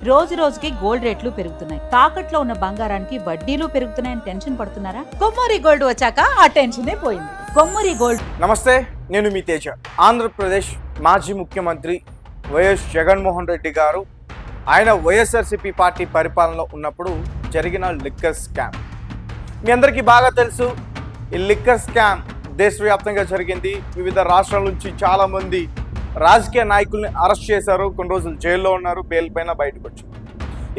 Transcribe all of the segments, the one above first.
రోజు రోజుకి గోల్డ్ రేట్లు పెరుగుతున్నాయి. తాకట్లో ఉన్న బంగారానికి వడ్డీలు పెరుగుతున్నాయని టెన్షన్ పడుతున్నారా? కొమ్మూరి గోల్డ్ వచ్చాక ఆ టెన్షనే పోయింది. కొమ్మూరి గోల్డ్. నమస్తే, నేను మీ తేజ. ఆంధ్రప్రదేశ్ మాజీ ముఖ్యమంత్రి వైఎస్ జగన్మోహన్ రెడ్డి గారు ఆయన వైఎస్ఆర్సీపీ పార్టీ పరిపాలనలో ఉన్నప్పుడు జరిగిన లిక్కర్ స్కామ్ మీ అందరికీ బాగా తెలుసు. ఈ లిక్కర్ స్కామ్ దేశవ్యాప్తంగా జరిగింది. వివిధ రాష్ట్రాల నుంచి చాలామంది రాజకీయ నాయకుల్ని అరెస్ట్ చేశారు. కొన్ని రోజులు జైల్లో ఉన్నారు, బెయిల్ పైన బయటకు వచ్చారు.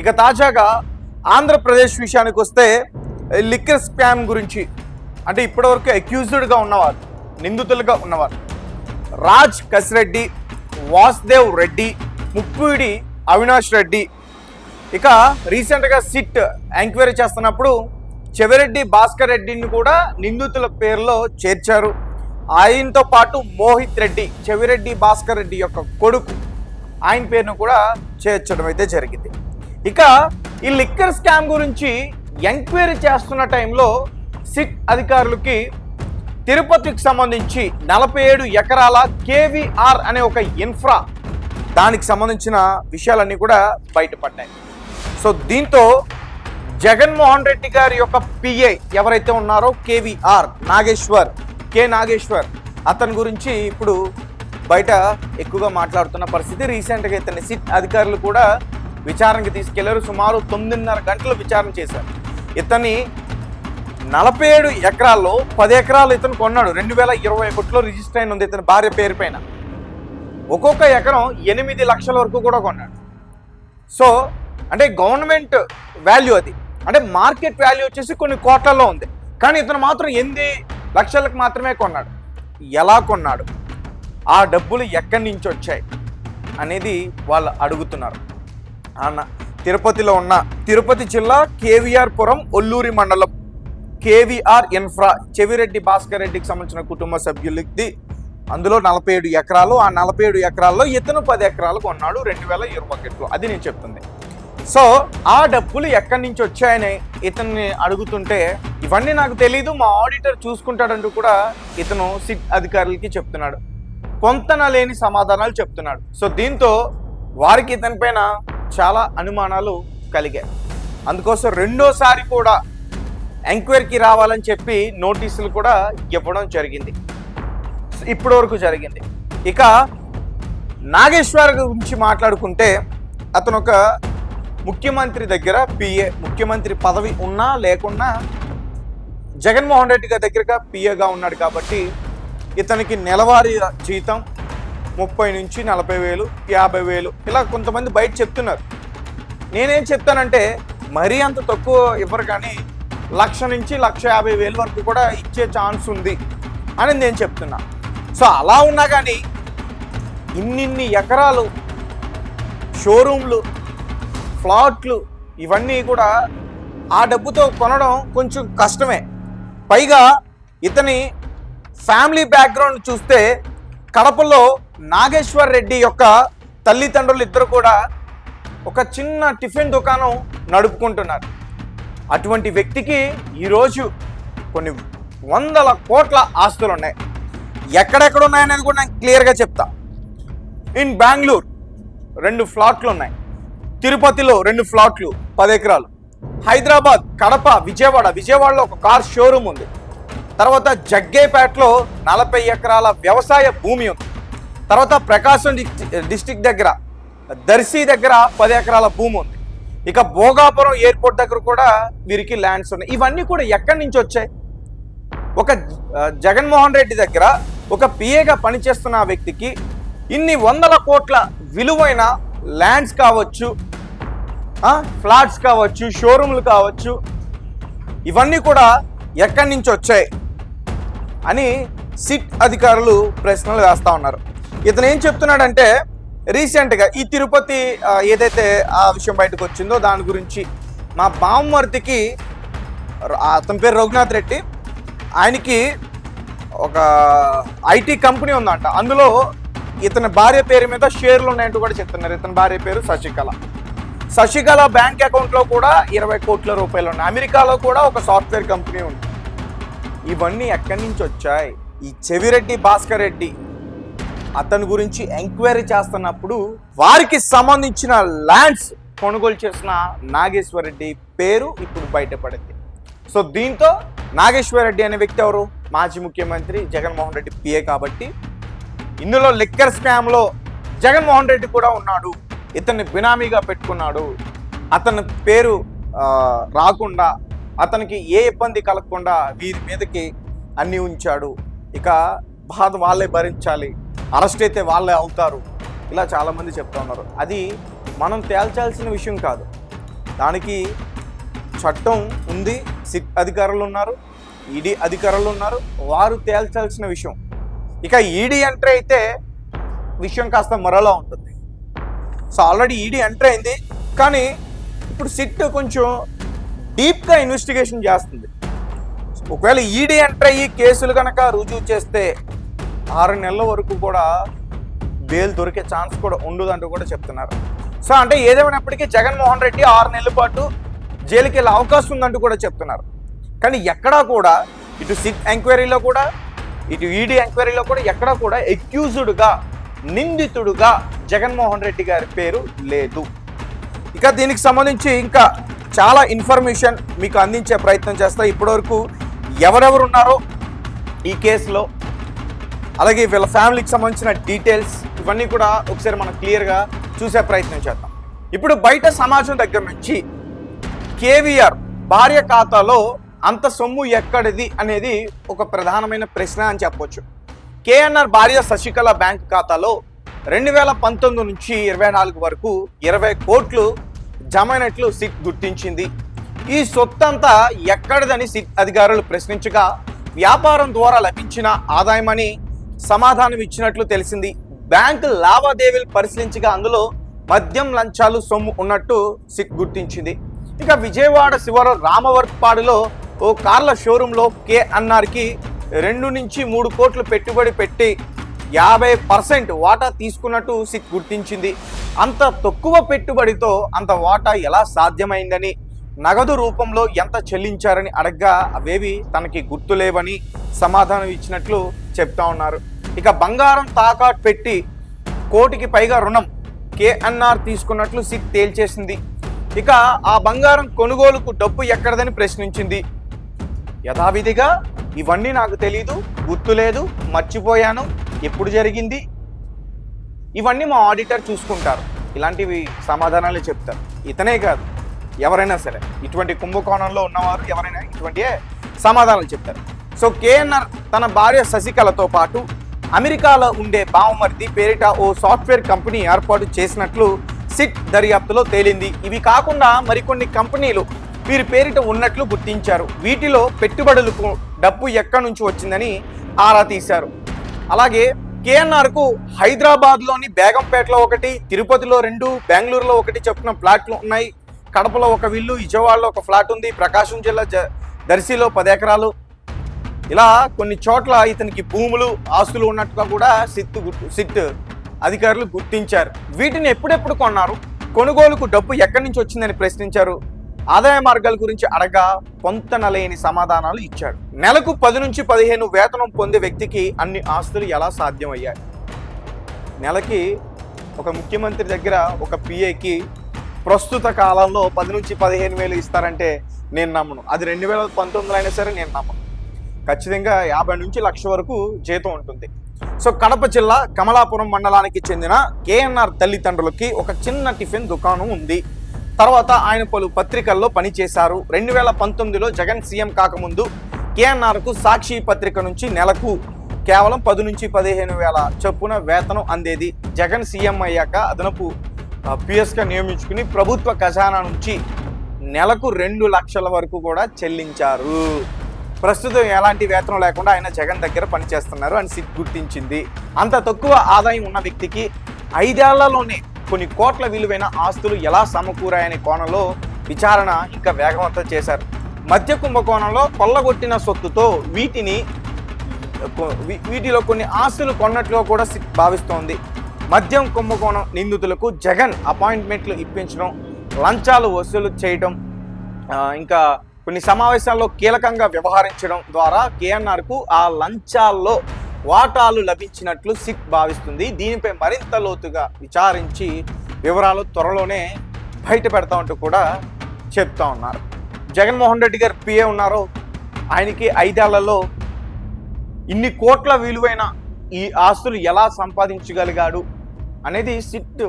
ఇక తాజాగా ఆంధ్రప్రదేశ్ విషయానికి వస్తే లిక్కర్ స్కామ్ గురించి అంటే ఇప్పటివరకు అక్యూజ్డ్గా ఉన్నవారు, నిందితులుగా ఉన్నవారు రాజ్ కసిరెడ్డి, వాసుదేవ్ రెడ్డి, ముప్పిడి అవినాష్ రెడ్డి. ఇక రీసెంట్గా సిట్ ఎంక్వైరీ చేస్తున్నప్పుడు చెవిరెడ్డి భాస్కర్ రెడ్డిని కూడా నిందితుల పేరులో చేర్చారు. ఆయనతో పాటు మోహిత్ రెడ్డి, చెవిరెడ్డి భాస్కర్ రెడ్డి యొక్క కొడుకు, ఆయన పేరును కూడా చేర్చడం అయితే జరిగింది. ఇక ఈ లిక్కర్ స్కామ్ గురించి ఎంక్వైరీ చేస్తున్న టైంలో సిట్ అధికారులకి తిరుపతికి సంబంధించి 47 ఎకరాల కేవీఆర్ అనే ఒక ఇన్ఫ్రా దానికి సంబంధించిన విషయాలన్నీ కూడా బయటపడ్డాయి. సో దీంతో జగన్మోహన్ రెడ్డి గారి యొక్క పిఏ ఎవరైతే ఉన్నారో కేవీఆర్ నాగేశ్వర్ అతని గురించి ఇప్పుడు బయట ఎక్కువగా మాట్లాడుతున్న పరిస్థితి. రీసెంట్గా ఇతన్ని సిట్ అధికారులు కూడా విచారణకి తీసుకెళ్లారు. సుమారు 9.5 గంటలు విచారణ చేశారు. ఇతన్ని 47 ఎకరాల్లో 10 ఎకరాలు ఇతను కొన్నాడు. 2021లో రిజిస్టర్ అయిన ఉంది ఇతని భార్య పేరు పైన. ఒక్కొక్క ఎకరం 8 లక్షల వరకు కూడా కొన్నాడు. సో అంటే గవర్నమెంట్ వాల్యూ అది, అంటే మార్కెట్ వాల్యూ వచ్చేసి కొన్ని కోట్లలో ఉంది. కానీ ఇతను మాత్రం 8 లక్షలకు మాత్రమే కొన్నాడు. ఎలా కొన్నాడు, ఆ డబ్బులు ఎక్కడి నుంచి వచ్చాయి అనేది వాళ్ళు అడుగుతున్నారు. అన్న తిరుపతిలో ఉన్న తిరుపతి జిల్లా కేవీఆర్ పురం ఒల్లూరి మండలం కేవీఆర్ ఇన్ఫ్రా చెవిరెడ్డి భాస్కర్ రెడ్డికి సంబంధించిన కుటుంబ సభ్యులకి అందులో 47 ఎకరాలు. ఆ 47 ఎకరాల్లో ఇతను 10 ఎకరాలు కొన్నాడు 2021లో. అది నేను చెప్తుంది. సో ఆ డబ్బులు ఎక్కడి నుంచి వచ్చాయని ఇతన్ని అడుగుతుంటే ఇవన్నీ నాకు తెలీదు, మా ఆడిటర్ చూసుకుంటాడంటూ కూడా ఇతను సిట్ అధికారులకి చెప్తున్నాడు. పొంతన లేని సమాధానాలు చెప్తున్నాడు. సో దీంతో వారికి ఇతని పైన చాలా అనుమానాలు కలిగాయి. అందుకోసం రెండోసారి కూడా ఎంక్వైరీకి రావాలని చెప్పి నోటీసులు కూడా ఇవ్వడం జరిగింది. ఇప్పటి వరకు జరిగింది. ఇక నాగేశ్వర్ గురించి మాట్లాడుకుంటే అతను ఒక ముఖ్యమంత్రి దగ్గర పిఏ, ముఖ్యమంత్రి పదవి ఉన్నా లేకున్నా జగన్మోహన్ రెడ్డి గారి దగ్గరగా పిఏగా ఉన్నాడు కాబట్టి ఇతనికి నెలవారీ జీతం 30 నుంచి 40 వేలు, 50 వేలు ఇలా కొంతమంది బయట చెప్తున్నారు. నేనేం చెప్తానంటే మరీ అంత తక్కువ ఇవ్వరు, కానీ 1,00,000 నుంచి 1,50,000 వరకు కూడా ఇచ్చే ఛాన్స్ ఉంది అని నేను చెప్తున్నా. సో అలా ఉన్నా కానీ ఇన్నిన్ని ఎకరాలు, షోరూమ్లు, ఫ్లాట్లు ఇవన్నీ కూడా ఆ డబ్బుతో కొనడం కొంచెం కష్టమే. పైగా ఇతని ఫ్యామిలీ బ్యాక్గ్రౌండ్ చూస్తే కడపలో నాగేశ్వర్ రెడ్డి యొక్క తల్లిదండ్రులు ఇద్దరు కూడా ఒక చిన్న టిఫిన్ దుకాణం నడుపుకుంటున్నారు. అటువంటి వ్యక్తికి ఈరోజు కొన్ని 100 కోట్ల ఆస్తులు ఉన్నాయి. ఎక్కడెక్కడ ఉన్నాయనేది కూడా నేను క్లియర్గా చెప్తా. ఇన్ బెంగళూరు 2 ఫ్లాట్లు ఉన్నాయి, తిరుపతిలో 2 ఫ్లాట్లు 10 ఎకరాలు, హైదరాబాద్, కడప, విజయవాడలో ఒక కార్ షోరూమ్ ఉంది. తర్వాత జగ్గేపేటలో 40 ఎకరాల వ్యవసాయ భూమి ఉంది. తర్వాత ప్రకాశం డిస్టిక్ దగ్గర దర్శి దగ్గర 10 ఎకరాల భూమి ఉంది. ఇక భోగాపురం ఎయిర్పోర్ట్ దగ్గర కూడా వీరికి ల్యాండ్స్ ఉన్నాయి. ఇవన్నీ కూడా ఎక్కడి నుంచి వచ్చాయి? ఒక జగన్మోహన్ రెడ్డి దగ్గర ఒక పిఏగా పనిచేస్తున్న ఆ వ్యక్తికి ఇన్ని 100 కోట్ల విలువైన ల్యాండ్స్ కావచ్చు, ఫ్లాట్స్ కావచ్చు, షోరూమ్లు కావచ్చు, ఇవన్నీ కూడా ఎక్కడి నుంచి వచ్చాయి అని సిట్ అధికారులు ప్రశ్నలు వేస్తూ ఉన్నారు. ఇతను ఏం చెప్తున్నాడంటే రీసెంట్గా ఈ తిరుపతి ఏదైతే ఆ విషయం బయటకు వచ్చిందో దాని గురించి మా బామ్మర్దికి, అతని పేరు రఘునాథ్ రెడ్డి, ఆయనకి ఒక ఐటీ కంపెనీ ఉందంట. అందులో ఇతని భార్య పేరు మీద షేర్లు ఉన్నాయంటూ కూడా చెప్తున్నారు. ఇతని భార్య పేరు శశికళ బ్యాంక్ అకౌంట్లో కూడా 20 కోట్ల రూపాయలు ఉన్నాయి. అమెరికాలో కూడా ఒక సాఫ్ట్వేర్ కంపెనీ ఉంది. ఇవన్నీ ఎక్కడి నుంచి వచ్చాయి? ఈ చెవిరెడ్డి భాస్కర్ రెడ్డి అతని గురించి ఎంక్వైరీ చేస్తున్నప్పుడు వారికి సంబంధించిన ల్యాండ్స్ కొనుగోలు చేసిన నాగేశ్వర్ రెడ్డి పేరు ఇప్పుడు బయటపడింది. సో దీంతో నాగేశ్వర్ రెడ్డి అనే వ్యక్తి ఎవరు? మాజీ ముఖ్యమంత్రి జగన్మోహన్ రెడ్డి పిఏ కాబట్టి ఇందులో లిక్కర్ స్కామ్లో జగన్మోహన్ రెడ్డి కూడా ఉన్నాడు, ఇతన్ని బినామీగా పెట్టుకున్నాడు, అతని పేరు రాకుండా అతనికి ఏ ఇబ్బంది కలగకుండా వీరి మీదకి అన్నీ ఉంచాడు, ఇక బాధ వాళ్ళే భరించాలి, అరెస్ట్ అయితే వాళ్ళే అవుతారు, ఇలా చాలామంది చెప్తా ఉన్నారు. అది మనం తేల్చాల్సిన విషయం కాదు, దానికి చట్టం ఉంది, సిట్ అధికారులు ఉన్నారు, ఈడీ అధికారులు ఉన్నారు, వారు తేల్చాల్సిన విషయం. ఇక ఈడీ ఎంట్రీ అయితే విషయం కాస్త మరోలా ఉంటుంది. సో ఆల్రెడీ ఈడీ ఎంట్రీ అయింది, కానీ ఇప్పుడు సిట్ కొంచెం డీప్గా ఇన్వెస్టిగేషన్ చేస్తుంది. ఒకవేళ ఈడీ ఎంట్రీ అయ్యి కేసులు కనుక రుజువు చేస్తే 6 నెలల వరకు కూడా బెయిల్ దొరికే ఛాన్స్ కూడా ఉండదంటూ కూడా చెప్తున్నారు. సో అంటే ఏదేమైనప్పటికీ జగన్మోహన్ రెడ్డి 6 నెలల పాటు జైలుకి వెళ్ళే అవకాశం ఉందంటూ కూడా చెప్తున్నారు. కానీ ఎక్కడా కూడా ఇటు సిట్ ఎంక్వైరీలో కూడా ఇటు ఈడీ ఎంక్వైరీలో కూడా ఎక్కడా కూడా అక్యూజ్డ్గా, నిందితుడుగా జగన్మోహన్ రెడ్డి గారి పేరు లేదు. ఇక దీనికి సంబంధించి ఇంకా చాలా ఇన్ఫర్మేషన్ మీకు అందించే ప్రయత్నం చేస్తా. ఇప్పటివరకు ఎవరెవరు ఉన్నారో ఈ కేసులో, అలాగే వీళ్ళ ఫ్యామిలీకి సంబంధించిన డీటెయిల్స్ ఇవన్నీ కూడా ఒకసారి మనం క్లియర్గా చూసే ప్రయత్నం చేద్దాం. ఇప్పుడు బయట సమాజం దగ్గర నుంచి కేవీఆర్ భార్య ఖాతాలో అంత సొమ్ము ఎక్కడిది అనేది ఒక ప్రధానమైన ప్రశ్న అని చెప్పొచ్చు. కేఎన్ఆర్ భార్య శశికళ బ్యాంక్ ఖాతాలో 2019 నుంచి 24 వరకు 20 కోట్లు జమైనట్లు సిట్ గుర్తించింది. ఈ సొత్తంతా ఎక్కడిదని సిట్ అధికారులు ప్రశ్నించగా వ్యాపారం ద్వారా లభించిన ఆదాయమని సమాధానం ఇచ్చినట్లు తెలిసింది. బ్యాంకు లావాదేవీలు పరిశీలించగా అందులో మద్యం లంచాలు సొమ్ము ఉన్నట్టు సిట్ గుర్తించింది. ఇక విజయవాడ శివారు రామవర్పాడులో ఓ కార్ల షోరూంలో కేఎన్ఆర్కి 2 నుంచి 3 కోట్లు పెట్టుబడి పెట్టి 50% వాటా తీసుకున్నట్టు సిట్ గుర్తించింది. అంత తక్కువ పెట్టుబడితో అంత వాటా ఎలా సాధ్యమైందని, నగదు రూపంలో ఎంత చెల్లించారని అడగ్గా అవేవి తనకి గుర్తులేవని సమాధానం ఇచ్చినట్లు చెప్తా ఉన్నారు. ఇక బంగారం తాకట్టు పెట్టి 1 కోటికి పైగా రుణం కేఎన్ఆర్ తీసుకున్నట్లు సిట్ తేల్చేసింది. ఇక ఆ బంగారం కొనుగోలుకు డబ్బు ఎక్కడదని ప్రశ్నించింది. యథావిధిగా ఇవన్నీ నాకు తెలీదు, గుర్తులేదు, మర్చిపోయాను, ఎప్పుడు జరిగింది, ఇవన్నీ మా ఆడిటర్ చూసుకుంటారు, ఇలాంటివి సమాధానాలు చెప్తారు. ఇతనే కాదు, ఎవరైనా సరే ఇటువంటి కుంభకోణంలో ఉన్నవారు ఎవరైనా ఇటువంటి సమాధానాలు చెప్తారు. సో కేఎన్ఆర్ తన భార్య శశికళతో పాటు అమెరికాలో ఉండే బావమర్ది పేరిట ఓ సాఫ్ట్వేర్ కంపెనీ ఏర్పాటు చేసినట్లు సిట్ దర్యాప్తులో తేలింది. ఇవి కాకుండా మరికొన్ని కంపెనీలు వీరి పేరిట ఉన్నట్లు గుర్తించారు. వీటిలో పెట్టుబడులకు డబ్బు ఎక్కడి నుంచి వచ్చిందని ఆరా తీశారు. అలాగే కేఎన్ఆర్కు హైదరాబాద్లోని బేగంపేటలో 1, తిరుపతిలో 2, బెంగళూరులో 1 చొప్పున ఫ్లాట్లు ఉన్నాయి. కడపలో 1 విల్లు, విజయవాడలో 1 ఫ్లాట్ ఉంది. ప్రకాశం జిల్లా దర్శిలో 10 ఎకరాలు, ఇలా కొన్ని చోట్ల ఇతనికి భూములు, ఆస్తులు ఉన్నట్టుగా కూడా సిట్ అధికారులు గుర్తించారు. వీటిని ఎప్పుడెప్పుడు కొన్నారు, కొనుగోలుకు డబ్బు ఎక్కడి నుంచి వచ్చిందని ప్రశ్నించారు. ఆదాయ మార్గాల గురించి అడగా పొంతనలేని సమాధానాలు ఇచ్చాడు. నెలకు 10 నుంచి 15 వేతనం పొందే వ్యక్తికి అన్ని ఆస్తులు ఎలా సాధ్యమయ్యాయి? నెలకి ఒక ముఖ్యమంత్రి దగ్గర ఒక పిఏకి ప్రస్తుత కాలంలో 10 నుంచి 15 వేలు ఇస్తారంటే నేను నమ్మను. అది 2019 అయినా సరే నేను నమ్మను. ఖచ్చితంగా 50 నుంచి 1,00,000 వరకు జీతం ఉంటుంది. సో కడప జిల్లా కమలాపురం మండలానికి చెందిన కేఎన్ఆర్ తల్లిదండ్రులకి ఒక చిన్న టిఫిన్ దుకాణం ఉంది. తర్వాత ఆయన పలు పత్రికల్లో పనిచేశారు. 2019లో జగన్ సీఎం కాకముందు కేఎన్ఆర్కు సాక్షి పత్రిక నుంచి నెలకు కేవలం 10 నుంచి 15 వేల చొప్పున వేతనం అందేది. జగన్ సీఎం అయ్యాక అదనపు పిఎస్గా నియమించుకుని ప్రభుత్వ ఖజానా నుంచి నెలకు 2 లక్షల వరకు కూడా చెల్లించారు. ప్రస్తుతం ఎలాంటి వేతనం లేకుండా ఆయన జగన్ దగ్గర పనిచేస్తున్నారు అని సిట్ గుర్తించింది. అంత తక్కువ ఆదాయం ఉన్న వ్యక్తికి 5 ఏళ్లలోనే కొన్ని కోట్ల విలువైన ఆస్తులు ఎలా సమకూరాయనే కోణంలో విచారణ ఇంకా వేగవంతం చేశారు. మధ్య కుంభకోణంలో కొల్లగొట్టిన సొత్తుతో వీటిలో కొన్ని ఆస్తులు కొన్నట్లు కూడా భావిస్తోంది. మద్యం కుంభకోణం నిందితులకు జగన్ అపాయింట్మెంట్లు ఇప్పించడం, లంచాలు వసూలు చేయడం, ఇంకా కొన్ని సమావేశాల్లో కీలకంగా వ్యవహరించడం ద్వారా కేఎన్ఆర్కు ఆ లంచాల్లో వాటాలు లభించినట్లు సిట్ భావిస్తుంది. దీనిపై మరింత లోతుగా విచారించి వివరాలు త్వరలోనే బయట పెడతా ఉంటూ కూడా చెప్తా ఉన్నారు. జగన్మోహన్ రెడ్డి గారు పిఏ ఉన్నారో ఆయనకి 5 ఏళ్లలో ఇన్ని కోట్ల విలువైన ఈ ఆస్తులు ఎలా సంపాదించగలిగాడు అనేది సిట్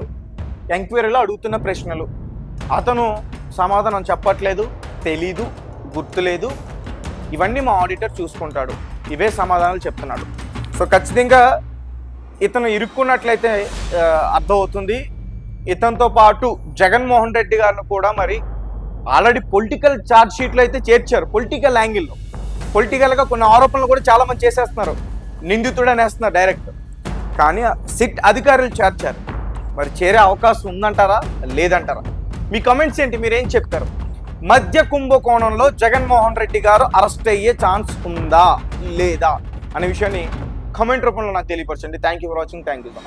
ఎంక్వైరీలో అడుగుతున్న ప్రశ్నలు. అతను సమాధానం చెప్పట్లేదు, తెలీదు, గుర్తులేదు, ఇవన్నీ మా ఆడిటర్ చూసుకుంటాడు, ఇవే సమాధానాలు చెప్తున్నాడు. సో ఖచ్చితంగా ఇతను ఇరుక్కున్నట్లయితే అర్థమవుతుంది. ఇతనితో పాటు జగన్మోహన్ రెడ్డి గారిని కూడా మరి ఆల్రెడీ పొలిటికల్ ఛార్జ్ షీట్లు అయితే చేర్చారు. పొలిటికల్ యాంగిల్లో పొలిటికల్గా కొన్ని ఆరోపణలు కూడా చాలామంది చేసేస్తున్నారు, నిందితుడు అనేస్తున్నారు డైరెక్ట్. కానీ సిట్ అధికారులు చేర్చారు. మరి చేరే అవకాశం ఉందంటారా లేదంటారా? మీ కమెంట్స్ ఏంటి, మీరేం చెప్తారు? మద్య కుంభకోణంలో జగన్మోహన్ రెడ్డి గారు అరెస్ట్ అయ్యే ఛాన్స్ ఉందా లేదా అనే విషయాన్ని కమెంట్ రూపంలో నాకు తెలియపరచండి. Thank you for watching. Thank you so much.